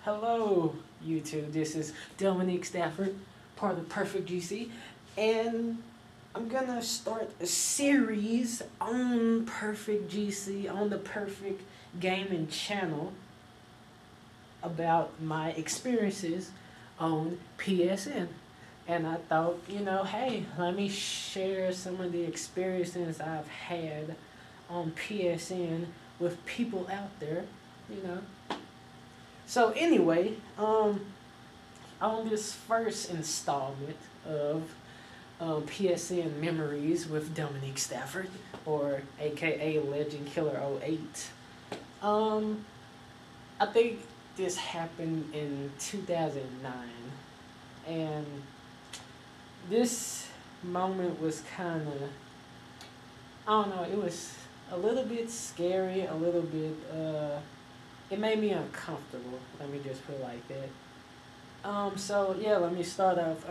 Hello, YouTube. This is Dominique Stafford, part of PerfectGC, and I'm gonna start a series on PerfectGC on the Perfect Gaming Channel about my experiences on PSN. And I thought, hey, let me share some of the experiences I've had on PSN with people out there. So anyway, on this first installment of PSN Memories with Dominique Stafford, or AKA Legend Killer '08, I think this happened in 2009, and this moment was kind of, I don't know, it was a little bit scary, a little bit, it made me uncomfortable, let me just put it like that. So yeah, let me start off.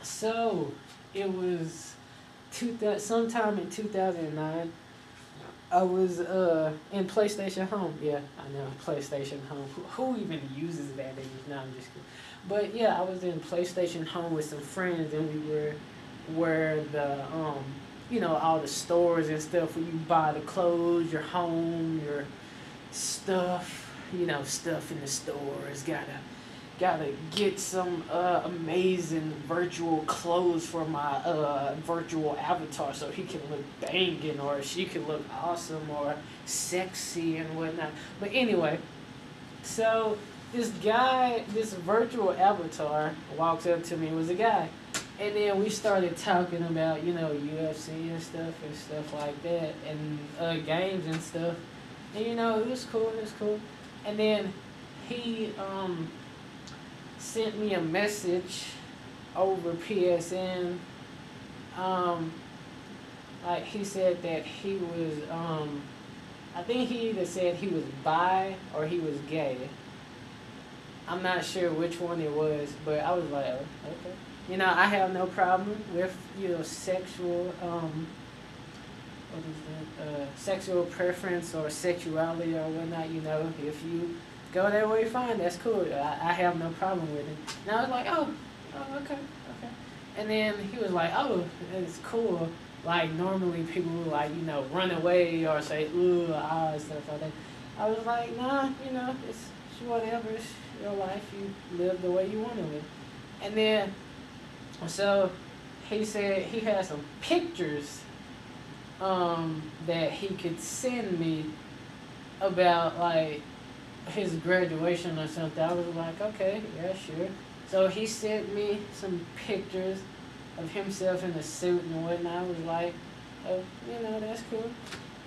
So it was sometime in 2009. I was in PlayStation Home. Yeah, I know, PlayStation Home. Who even uses that anymore? No, I'm just kidding. But yeah, I was in PlayStation Home with some friends, and we were where the all the stores and stuff where you buy the clothes, your home, your stuff, stuff in the stores. Gotta get some amazing virtual clothes for my virtual avatar so he can look banging or she can look awesome or sexy and whatnot. But anyway, so this guy, this virtual avatar walks up to me. It was a guy. And then we started talking about, UFC and stuff like that, and games and stuff. And it was cool. And then he sent me a message over PSN. Like he said that he was I think he either said he was bi or he was gay. I'm not sure which one it was, but I was like, oh, okay. I have no problem with, sexual, what is that, sexual preference or sexuality or whatnot, if you go that way, fine, that's cool. I have no problem with it. And I was like, oh, okay. And then he was like, oh, it's cool. Like, normally people would, like, run away or say, ooh, ah, and stuff like that. I was like, nah, it's whatever. It's your life. You live the way you want to live. And then, so he said he had some pictures that he could send me about, like, his graduation or something. I was like, okay, yeah, sure. So he sent me some pictures of himself in a suit and whatnot. I was like, oh, that's cool.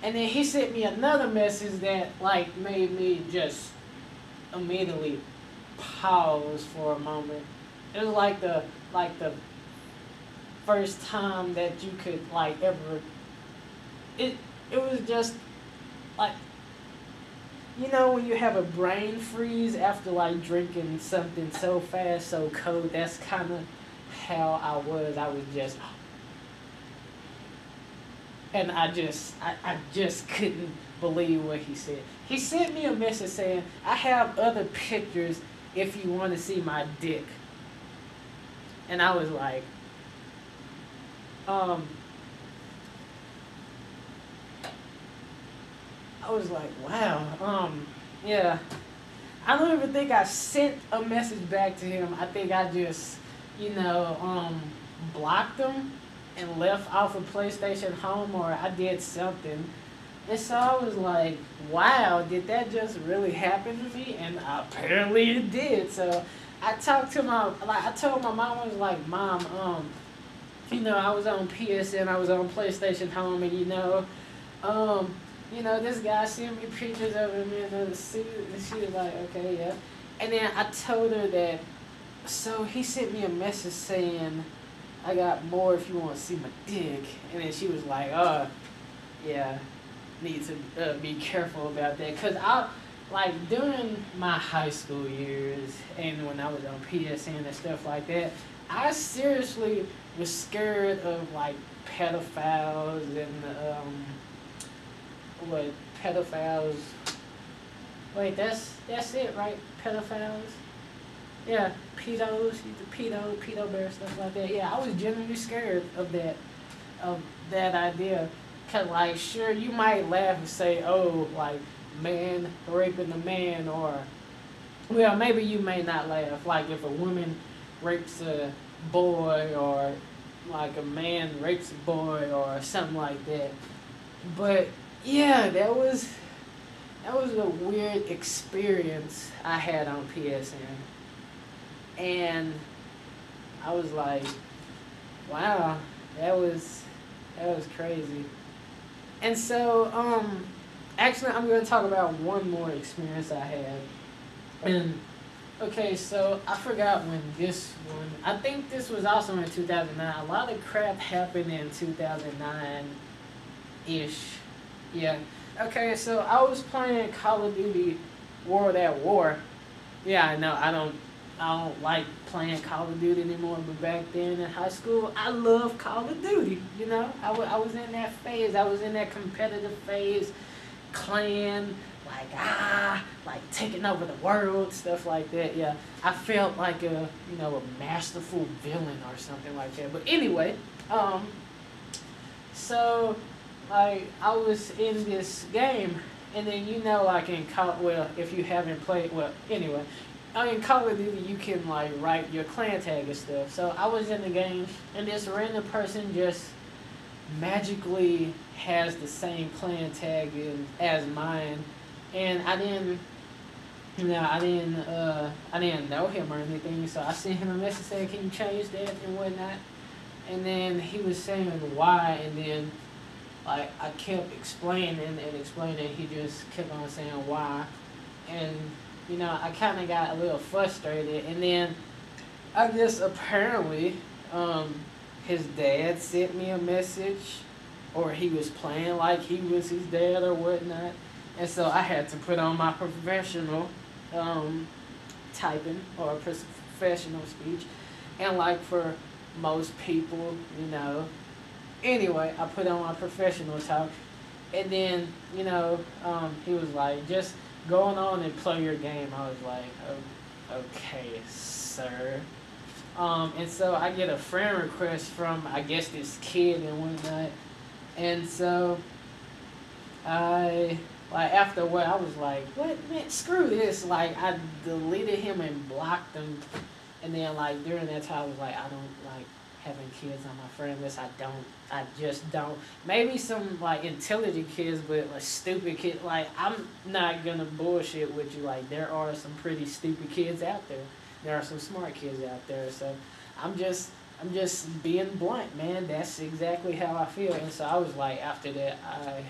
And then he sent me another message that, like, made me just immediately pause for a moment. It was like the first time that you could, like, ever, it was just like, when you have a brain freeze after, like, drinking something so fast, so cold, that's kind of how I was. I was just, and I just couldn't believe what he said. He sent me a message saying, I have other pictures if you want to see my dick. And I was like, wow, yeah. I don't even think I sent a message back to him. I think I just, blocked him and left off of PlayStation Home, or I did something. And so I was like, wow, did that just really happen to me? And apparently it did. So I talked to I told my mom, I was like, Mom, I was on PSN, I was on PlayStation Home, and this guy sent me pictures of him in a suit, and she was like, okay, yeah. And then I told her that, so he sent me a message saying, I got more if you want to see my dick. And then she was like, oh, yeah, need to be careful about that. Because during my high school years and when I was on PSN and stuff like that, I seriously was scared of, like, pedophiles and, pedophiles Wait, that's it, right? Pedophiles. Yeah, pedos, pedo bear, stuff like that. Yeah, I was genuinely scared of that idea. Cause like, sure, you might laugh and say, oh, like man raping a man, or well, maybe you may not laugh. Like if a woman rapes a boy, or like a man rapes a boy, or something like that. But yeah, that was a weird experience I had on PSN, and I was like, wow, that was that was crazy. And so, actually, I'm going to talk about one more experience I had. And okay, so I forgot when this one. I think this was also in 2009. A lot of crap happened in 2009 ish. Yeah. Okay, so I was playing Call of Duty World at War. Yeah, I know. I don't like playing Call of Duty anymore. But back then in high school, I loved Call of Duty. You know, I was in that phase. I was in that competitive phase, clan, like taking over the world, stuff like that. Yeah, I felt like a masterful villain or something like that. But anyway, so like I was in this game, and then like in well, if you haven't played, well, anyway, in Call of Duty you can like write your clan tag and stuff. So I was in the game, and this random person just magically has the same clan tag as mine, and I didn't know him or anything. So I sent him a message saying, "Can you change that and whatnot?" And then he was saying why, and then like I kept explaining and explaining. He just kept on saying why, and I kind of got a little frustrated. And then I guess apparently his dad sent me a message, or he was playing like he was his dad or whatnot, and so I had to put on my professional typing or professional speech, and like for most people, anyway, I put on my professional talk, and then he was like, just going on and play your game. I was like, oh, okay, sir. And so I get a friend request from, I guess, this kid and whatnot. And so after a while, I was like, what, man, screw this. Like, I deleted him and blocked him. And then, like, during that time, I was like, I don't like having kids on my friend list. I just don't. Maybe some, like, intelligent kids, but, like, stupid kids. Like, I'm not gonna bullshit with you. Like, there are some pretty stupid kids out there. There are some smart kids out there. So I'm just being blunt, man. That's exactly how I feel. And so I was like, after that, I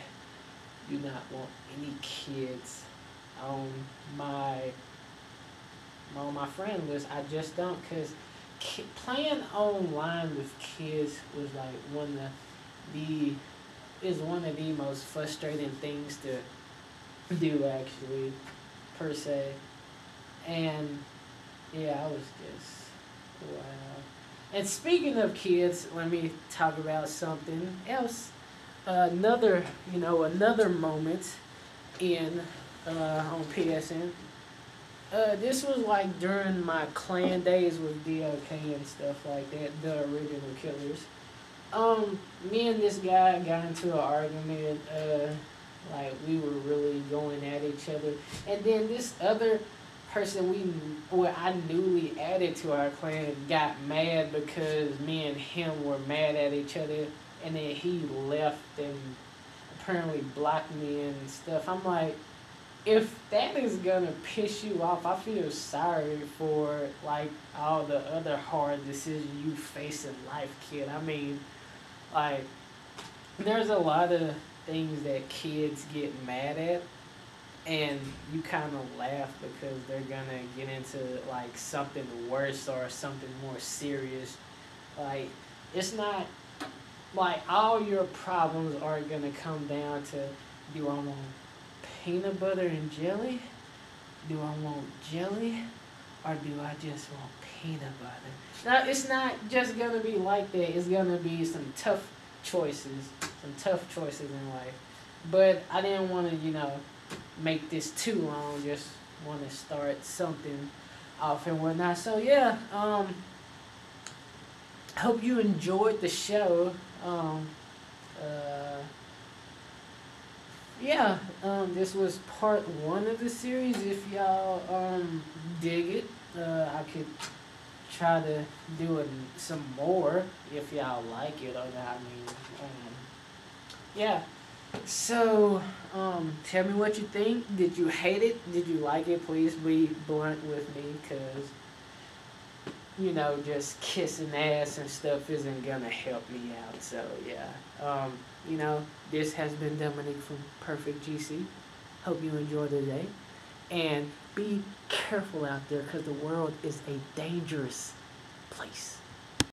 do not want any kids on my friend list. I just don't, because playing online with kids was like one of the most frustrating things to do, actually, per se. And yeah, I was just wow. And speaking of kids, let me talk about something else. Another moment in on PSN. This was like during my clan days with DLK and stuff like that, the original killers. Me and this guy got into an argument. Like we were really going at each other, and then this other person I newly added to our clan got mad because me and him were mad at each other, and then he left and apparently blocked me and stuff. I'm like, if that is gonna piss you off, I feel sorry for like all the other hard decisions you face in life, kid. I mean, like, there's a lot of things that kids get mad at, and you kind of laugh because they're gonna get into like something worse or something more serious. Like, it's not like all your problems are gonna come down to, do I want peanut butter and jelly? Do I want jelly? Or do I just want peanut butter? Now, it's not just gonna be like that. It's gonna be some tough choices in life. But I didn't want to, make this too long. Just want to start something off and whatnot. So yeah, hope you enjoyed the show. Uh, yeah, this was part one of the series. If y'all dig it, I could try to do some more if y'all like it or not. I mean, yeah. So, tell me what you think. Did you hate it? Did you like it? Please be blunt with me, cause you know, just kissing ass and stuff isn't gonna help me out. So yeah, you know, this has been Dominique from Perfect GC. Hope you enjoy the day, and be careful out there, cause the world is a dangerous place.